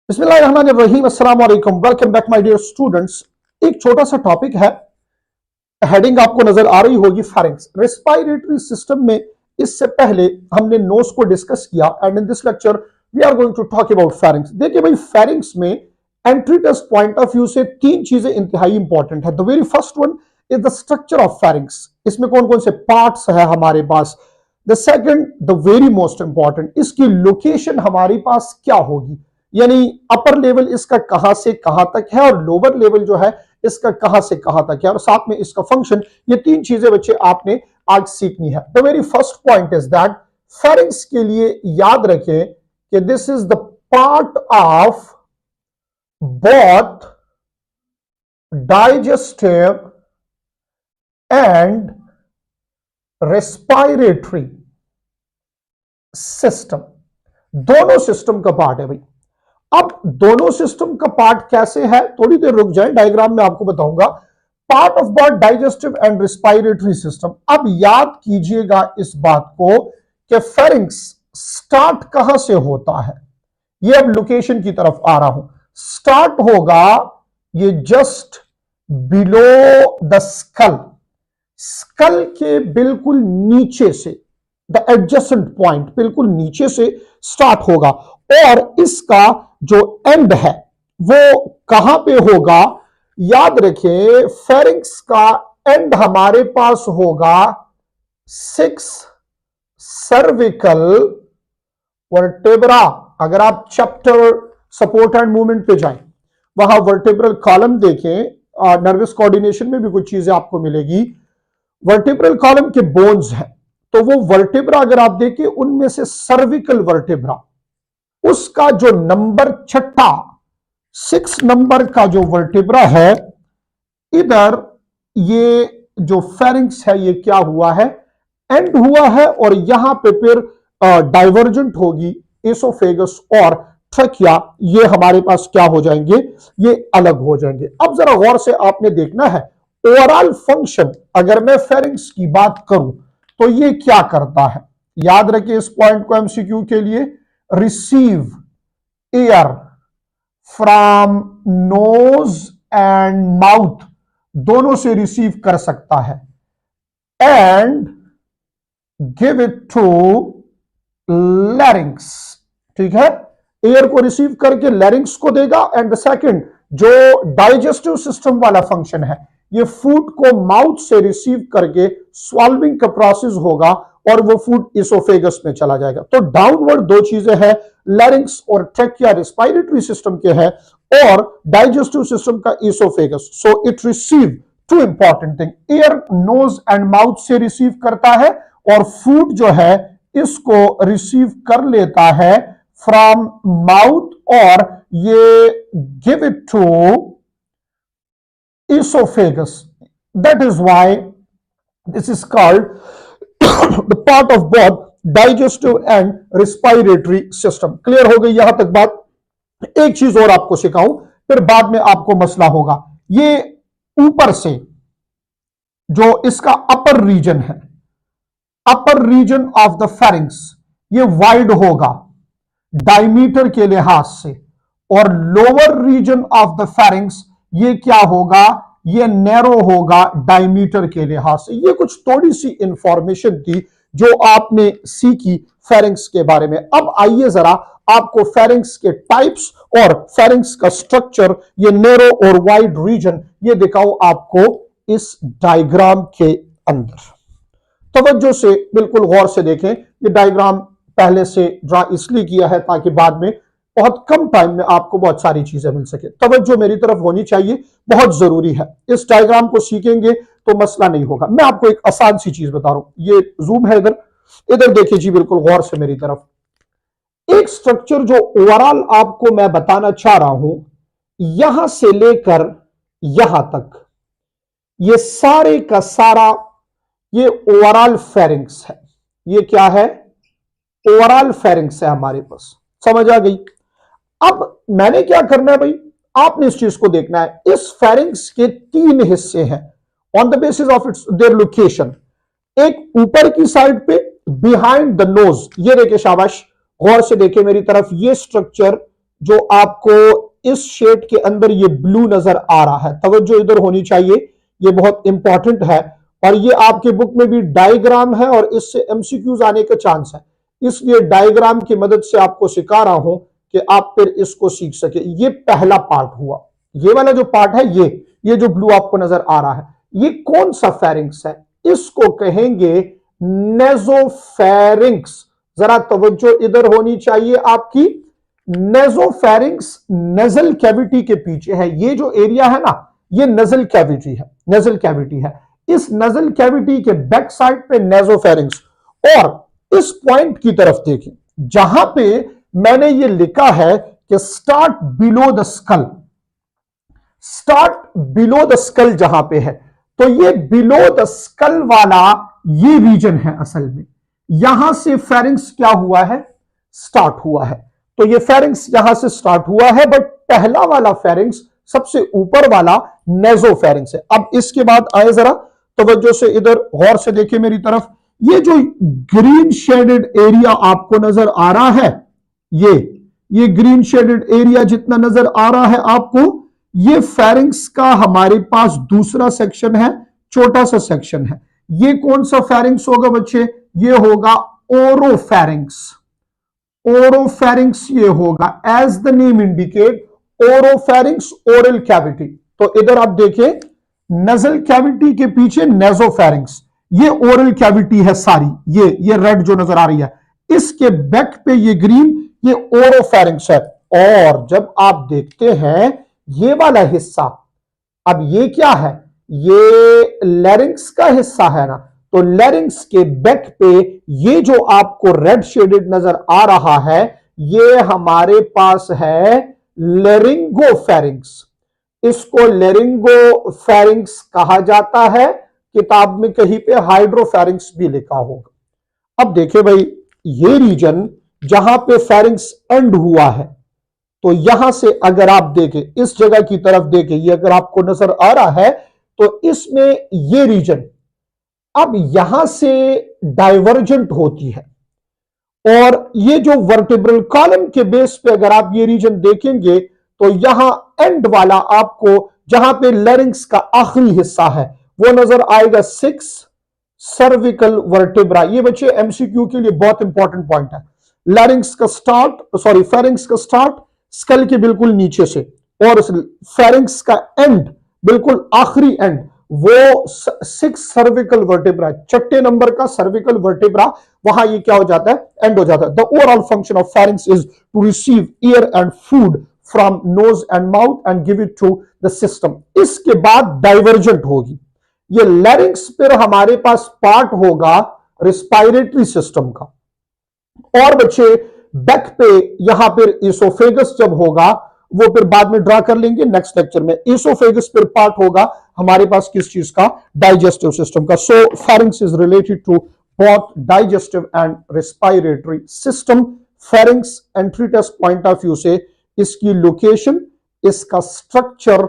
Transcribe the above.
बिस्मिल्लाहिर्रहमानिर्रहीम, अस्सलाम वालेकुम, welcome back my dear students. एक छोटा सा टॉपिक है, हेडिंग आपको नजर आ रही होगी फेरिंक्स रेस्पिरेटरी सिस्टम में। इससे पहले हमने नोज को डिस्कस किया and in this lecture we are going to talk about pharynx. देखिए भाई, फेरिंक्स में entry test point of view से तीन चीजें इंतहाई इंपॉर्टेंट है। The very first one is the structure of pharynx. इसमें कौन कौन से पार्ट्स है हमारे पास। The second, the very most important, इसकी लोकेशन हमारे पास क्या होगी, यानी अपर लेवल इसका कहां से कहां तक है और लोअर लेवल जो है इसका कहां से कहां तक है, और साथ में इसका फंक्शन। ये तीन चीजें बच्चे आपने आज सीखनी है। The very first point is that pharynx के लिए याद रखें कि this is the part of both digestive and respiratory system, दोनों सिस्टम का पार्ट है भाई। अब दोनों सिस्टम का पार्ट कैसे है, थोड़ी देर रुक जाए, डायग्राम में आपको बताऊंगा। Part of both digestive and respiratory system. अब याद कीजिएगा इस बात को कि फेरिंक्स स्टार्ट कहां से होता है। ये अब लोकेशन की तरफ आ रहा हूं। स्टार्ट होगा ये just below the skull, skull के बिल्कुल नीचे से, द एडजेसेंट पॉइंट बिल्कुल नीचे से स्टार्ट होगा, और इसका जो एंड है वो कहां पे होगा। याद रखें, फेरिंक्स का एंड हमारे पास होगा 6 सर्विकल वर्टेब्रा। अगर आप चैप्टर सपोर्ट एंड मूवमेंट पे जाएं, वहां वर्टेब्रल कॉलम देखें, नर्वस कोऑर्डिनेशन में भी कुछ चीजें आपको मिलेगी। वर्टेब्रल कॉलम के बोन्स हैं, तो वो वर्टेब्रा अगर आप देखें, उनमें से सर्विकल वर्टेब्रा, उसका जो नंबर छठा 6 नंबर का जो वर्टेब्रा है, इधर ये जो फेरिंक्स है ये क्या हुआ है, एंड हुआ है, और यहां पे फिर डाइवर्जेंट होगी एसोफेगस और ट्रकिया, ये हमारे पास क्या हो जाएंगे, ये अलग हो जाएंगे। अब जरा गौर से आपने देखना है ओवरऑल फंक्शन। अगर मैं फेरिंक्स की बात करूं तो ये क्या करता है, याद रखिए इस पॉइंट को एमसीक्यू के लिए। Receive air from nose and mouth, दोनों से रिसीव कर सकता है, and give it to larynx. ठीक है, एयर को रिसीव करके लैरिंक्स को देगा, एंड द सेकंड जो डाइजेस्टिव सिस्टम वाला फंक्शन है, ये फूड को माउथ से रिसीव करके स्वॉल्विंग का प्रोसेस होगा और वो फूड इसोफेगस में चला जाएगा। तो डाउनवर्ड दो चीजें हैं, लैरिंक्स और ट्रैकिया रेस्पिरेटरी सिस्टम के है, और डाइजेस्टिव सिस्टम का oesophagus. So it receive two important thing, air nose and mouth से रिसीव करता है, और फूड जो है इसको रिसीव कर लेता है फ्रॉम माउथ, और ये give it to esophagus. That is why this is called the part of both digestive and respiratory system. Clear हो गई यहां तक बात। एक चीज और आपको सिखाऊं, फिर बाद में आपको मसला होगा। ये ऊपर से जो इसका अपर रीजन है, upper region of the pharynx, ये वाइड होगा डायमीटर के लिहाज से, और lower region of the pharynx ये क्या होगा, ये नैरो होगा डायमीटर के लिहाज से। ये कुछ थोड़ी सी इंफॉर्मेशन थी जो आपने सीखी फेरिंक्स के बारे में। अब आइए जरा आपको फेरिंक्स के टाइप्स और फेरिंक्स का स्ट्रक्चर, ये नैरो और वाइड रीजन, ये दिखाऊं आपको इस डायग्राम के अंदर। तवज्जो से बिल्कुल गौर से देखें। ये डायग्राम पहले से ड्रा इसलिए किया है ताकि बाद में बहुत कम टाइम में आपको बहुत सारी चीजें मिल सके। तवज्जो मेरी तरफ होनी चाहिए, बहुत जरूरी है। इस डायग्राम को सीखेंगे तो मसला नहीं होगा। मैं आपको एक आसान सी चीज बता रहा हूं, ये जूम है इधर, इधर देखिए जी, बिल्कुल गौर से मेरी तरफ। एक स्ट्रक्चर जो ओवरऑल आपको मैं बताना चाह रहा हूं, यहां से लेकर यहां तक, ये सारे का सारा ये ओवरऑल फेरिंक्स है। ये क्या है, ओवरऑल फेरिंक्स है हमारे पास। समझ आ गई। अब मैंने क्या करना है भाई, आपने इस चीज को देखना है। इस फेरिंक्स के 3 हिस्से हैं on the basis of its their location. एक ऊपर की साइड पे बिहाइंड द नोज, ये देखे, शाबाश, गौर से देखे मेरी तरफ, ये स्ट्रक्चर जो आपको इस शेड के अंदर ये ब्लू नजर आ रहा है, तवज्जो इधर होनी चाहिए, ये बहुत इंपॉर्टेंट है और ये आपके बुक में भी डायग्राम है और इससे एमसीक्यूज आने का चांस है, इसलिए डायग्राम की मदद से आपको सिखा रहा हूं कि आप फिर इसको सीख सके। ये पहला पार्ट हुआ, ये वाला जो पार्ट है, ये जो ब्लू आपको नजर आ रहा है, ये कौन सा फेरिंग्स है? इसको कहेंगे नेजोफेरिंक्स। जरा तवज्जो इधर होनी चाहिए आपकी। नेजोफेरिंक्स नजल कैविटी के पीछे है, ये जो एरिया है ना, ये नजल कैविटी है, नजल कैविटी है। इस नजल कैविटी के बैक साइड पे नेजोफेरिंक्स, और इस पॉइंट की तरफ देखें जहां पे मैंने ये लिखा है कि start below the school, start below the school जहां पे है, तो ये बिलो द स्कल वाला ये रीजन है असल में, यहां से फेरिंग्स क्या हुआ है? स्टार्ट हुआ है। तो ये फेरिंग्स यहां से स्टार्ट हुआ है, बट पहला वाला फेरिंग्स सबसे ऊपर वाला नेजोफेरिंग्स है। अब इसके बाद आए जरा तवज्जो से इधर गौर से देखिए मेरी तरफ, ये जो ग्रीन शेडेड एरिया आपको नजर आ रहा है, ये ग्रीन शेडेड एरिया जितना नजर आ रहा है आपको, ये फेरिंग्स का हमारे पास दूसरा सेक्शन है, छोटा सा सेक्शन है। ये कौन सा फेरिंग्स होगा बच्चे? ये होगा ओरोफेरिंग्स। ओरोफेरिंग्स ये होगा, as the name indicate, oropharynx oral cavity. तो इधर आप देखिए नजल कैविटी के पीछे नेजोफेरिंग्स, ये ओरल कैविटी है सारी, ये रेड जो नजर आ रही है, इसके बैक पे ये ग्रीन, ये ओरोफेरिंग्स है। और जब आप देखते हैं ये वाला हिस्सा, अब ये क्या है? ये लैरिंक्स का हिस्सा है ना, तो लैरिंक्स के बैक पे ये जो आपको रेड शेडेड नजर आ रहा है, ये हमारे पास है लेरिंगोफेरिंग्स। इसको लेरिंगोफेरिंग्स कहा जाता है, किताब में कहीं पे हाइड्रोफेरिंग्स भी लिखा होगा। अब देखिए भाई, ये रीजन जहां पे फेरिंग्स एंड हुआ है, तो यहां से अगर आप देखें, इस जगह की तरफ देखें, ये अगर आपको नजर आ रहा है, तो इसमें ये रीजन अब यहां से डाइवर्जेंट होती है, और ये जो वर्टिब्रल कॉलम के बेस पे अगर आप ये रीजन देखेंगे, तो यहां एंड वाला आपको, जहां पे लैरिंक्स का आखिरी हिस्सा है, वो नजर आएगा 6 सर्विकल वर्टिब्रा। ये बच्चे एमसीक्यू के लिए बहुत इंपॉर्टेंट पॉइंट है। लैरिंक्स का स्टार्ट, सॉरी फेरिंग्स का स्टार्ट स्कल के बिल्कुल नीचे से, और फेरिंग्स का एंड बिल्कुल आखिरी एंड, वो 6 सर्विकल वर्टिब्रा, छठे नंबर का सर्विकल वर्टिब्रा, वहां ये क्या हो जाता है? एंड हो जाता है। The overall function of pharynx is to receive air and food from nose and mouth and give it to the system. इसके बाद डाइवर्जेंट होगी ये लैरिंक्स, फिर हमारे पास पार्ट होगा रिस्पायरेटरी सिस्टम का, और बच्चे बैक पे यहां पर इसोफेगस जब होगा, वो फिर बाद में ड्रा कर लेंगे नेक्स्ट लेक्चर में। इसोफेगस फिर पार्ट होगा हमारे पास किस चीज का? डाइजेस्टिव सिस्टम का। So pharynx is related to both digestive and respiratory system. Pharynx entry test point of view से इसकी लोकेशन, इसका स्ट्रक्चर